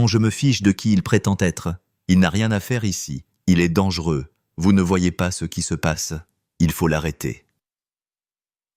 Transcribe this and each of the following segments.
Non, je me fiche de qui il prétend être. Il n'a rien à faire ici. Il est dangereux. Vous ne voyez pas ce qui se passe. Il faut l'arrêter. »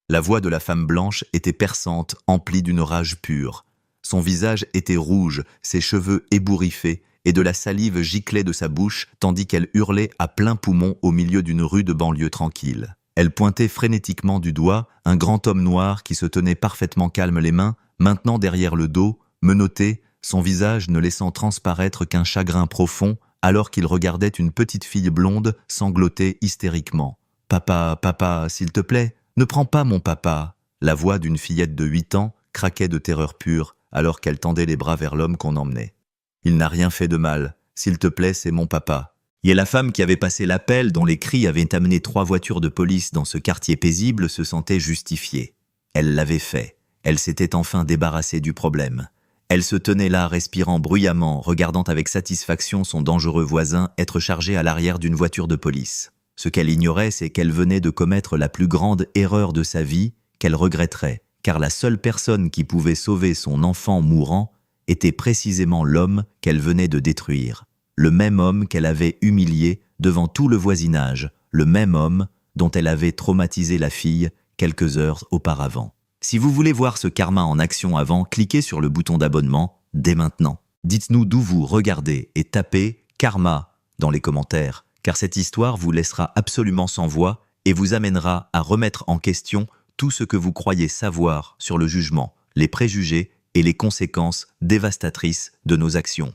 La voix de la femme blanche était perçante, emplie d'une rage pure. Son visage était rouge, ses cheveux ébouriffés, et de la salive giclait de sa bouche, tandis qu'elle hurlait à plein poumon au milieu d'une rue de banlieue tranquille. Elle pointait frénétiquement du doigt un grand homme noir qui se tenait parfaitement calme les mains, maintenant derrière le dos, menotté, son visage ne laissant transparaître qu'un chagrin profond, alors qu'il regardait une petite fille blonde sangloter hystériquement. « Papa, papa, s'il te plaît, ne prends pas mon papa !» La voix d'une fillette de 8 ans craquait de terreur pure, alors qu'elle tendait les bras vers l'homme qu'on emmenait. « Il n'a rien fait de mal. S'il te plaît, c'est mon papa. » Et la femme qui avait passé l'appel, dont les cris avaient amené 3 voitures de police dans ce quartier paisible, se sentait justifiée. Elle l'avait fait. Elle s'était enfin débarrassée du problème. Elle se tenait là, respirant bruyamment, regardant avec satisfaction son dangereux voisin être chargé à l'arrière d'une voiture de police. Ce qu'elle ignorait, c'est qu'elle venait de commettre la plus grande erreur de sa vie, qu'elle regretterait, car la seule personne qui pouvait sauver son enfant mourant était précisément l'homme qu'elle venait de détruire. Le même homme qu'elle avait humilié devant tout le voisinage, le même homme dont elle avait traumatisé la fille quelques heures auparavant. Si vous voulez voir ce karma en action avant, cliquez sur le bouton d'abonnement dès maintenant. Dites-nous d'où vous regardez et tapez « karma » dans les commentaires, car cette histoire vous laissera absolument sans voix et vous amènera à remettre en question tout ce que vous croyez savoir sur le jugement, les préjugés et les conséquences dévastatrices de nos actions.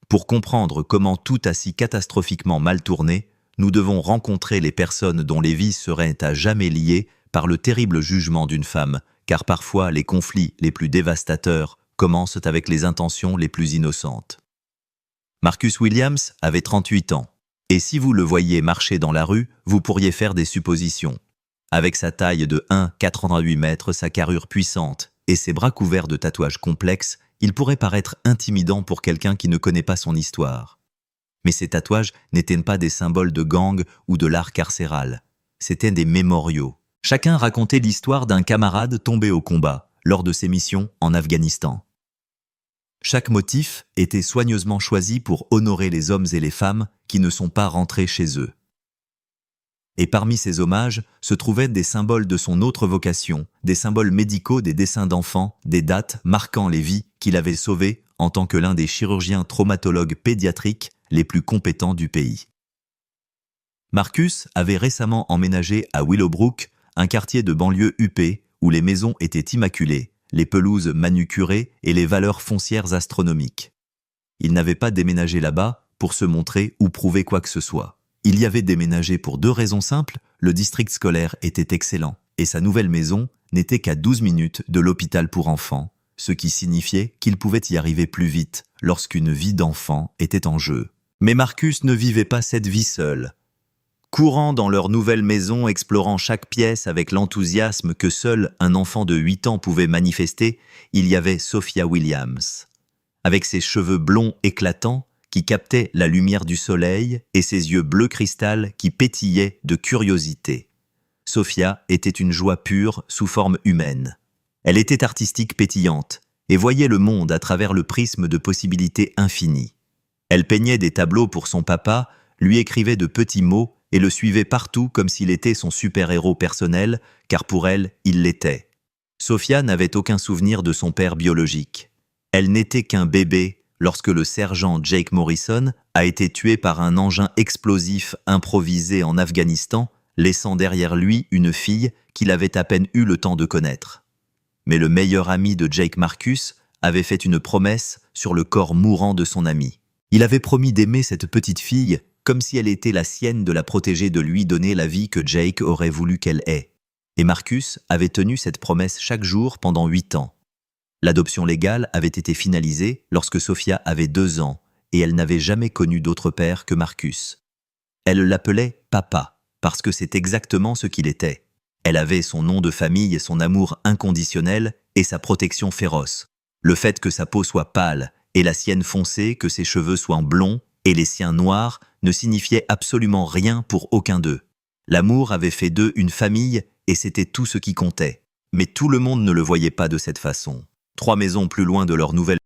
Pour comprendre comment tout a si catastrophiquement mal tourné, nous devons rencontrer les personnes dont les vies seraient à jamais liées par le terrible jugement d'une femme, car parfois les conflits les plus dévastateurs commencent avec les intentions les plus innocentes. Marcus Williams avait 38 ans, et si vous le voyiez marcher dans la rue, vous pourriez faire des suppositions. Avec sa taille de 1,88 m, sa carrure puissante et ses bras couverts de tatouages complexes, il pourrait paraître intimidant pour quelqu'un qui ne connaît pas son histoire. Mais ces tatouages n'étaient pas des symboles de gang ou de l'art carcéral. C'étaient des mémoriaux. Chacun racontait l'histoire d'un camarade tombé au combat lors de ses missions en Afghanistan. Chaque motif était soigneusement choisi pour honorer les hommes et les femmes qui ne sont pas rentrés chez eux. Et parmi ces hommages se trouvaient des symboles de son autre vocation, des symboles médicaux, des dessins d'enfants, des dates marquant les vies qu'il avait sauvées en tant que l'un des chirurgiens traumatologues pédiatriques les plus compétents du pays. Marcus avait récemment emménagé à Willowbrook, un quartier de banlieue huppé où les maisons étaient immaculées, les pelouses manucurées et les valeurs foncières astronomiques. Il n'avait pas déménagé là-bas pour se montrer ou prouver quoi que ce soit. Il y avait déménagé pour 2 raisons simples, le district scolaire était excellent et sa nouvelle maison n'était qu'à 12 minutes de l'hôpital pour enfants, ce qui signifiait qu'il pouvait y arriver plus vite lorsqu'une vie d'enfant était en jeu. Mais Marcus ne vivait pas cette vie seul. Courant dans leur nouvelle maison, explorant chaque pièce avec l'enthousiasme que seul un enfant de 8 ans pouvait manifester, il y avait Sophia Williams. Avec ses cheveux blonds éclatants, qui captaient la lumière du soleil et ses yeux bleu cristal qui pétillaient de curiosité. Sophia était une joie pure sous forme humaine. Elle était artistique pétillante et voyait le monde à travers le prisme de possibilités infinies. Elle peignait des tableaux pour son papa, lui écrivait de petits mots et le suivait partout comme s'il était son super-héros personnel, car pour elle, il l'était. Sophia n'avait aucun souvenir de son père biologique. Elle n'était qu'un bébé lorsque le sergent Jake Morrison a été tué par un engin explosif improvisé en Afghanistan, laissant derrière lui une fille qu'il avait à peine eu le temps de connaître. Mais le meilleur ami de Jake, Marcus, avait fait une promesse sur le corps mourant de son ami. Il avait promis d'aimer cette petite fille comme si elle était la sienne, de la protéger, de lui donner la vie que Jake aurait voulu qu'elle ait. Et Marcus avait tenu cette promesse chaque jour pendant 8 ans. L'adoption légale avait été finalisée lorsque Sophia avait 2 ans et elle n'avait jamais connu d'autre père que Marcus. Elle l'appelait papa parce que c'est exactement ce qu'il était. Elle avait son nom de famille, son amour inconditionnel et sa protection féroce. Le fait que sa peau soit pâle et la sienne foncée, que ses cheveux soient blonds et les siens noirs ne signifiait absolument rien pour aucun d'eux. L'amour avait fait d'eux une famille et c'était tout ce qui comptait. Mais tout le monde ne le voyait pas de cette façon. 3 maisons plus loin de leur nouvelle